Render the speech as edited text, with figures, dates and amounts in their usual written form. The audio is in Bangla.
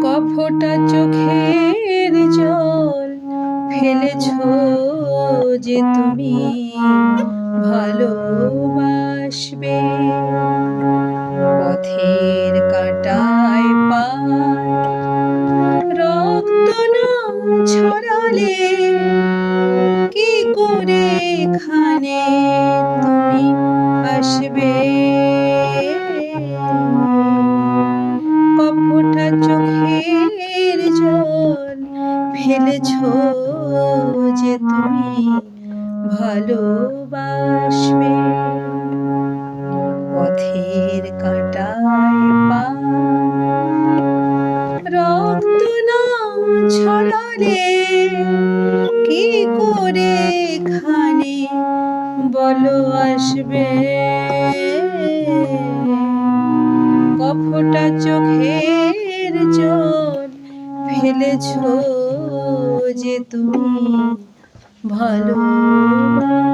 কফোটা চোখের জল ফেলেছো যে তুমি ভালোবাসবে। পথের কাঁটায় পায় রক্ত না ছড়ালে কি করে এখানে তুমি আসবে। কফোটা চোখের জল ফেলেছো যে তুমি ভালোবাসবে। পথের কাঁটায় পায় রক্ত না ছড়ালে কি করে এখানে বলো আসবে। কফোটা চোখের জল ফেলেছো যে তুমি ভালোবাসবে।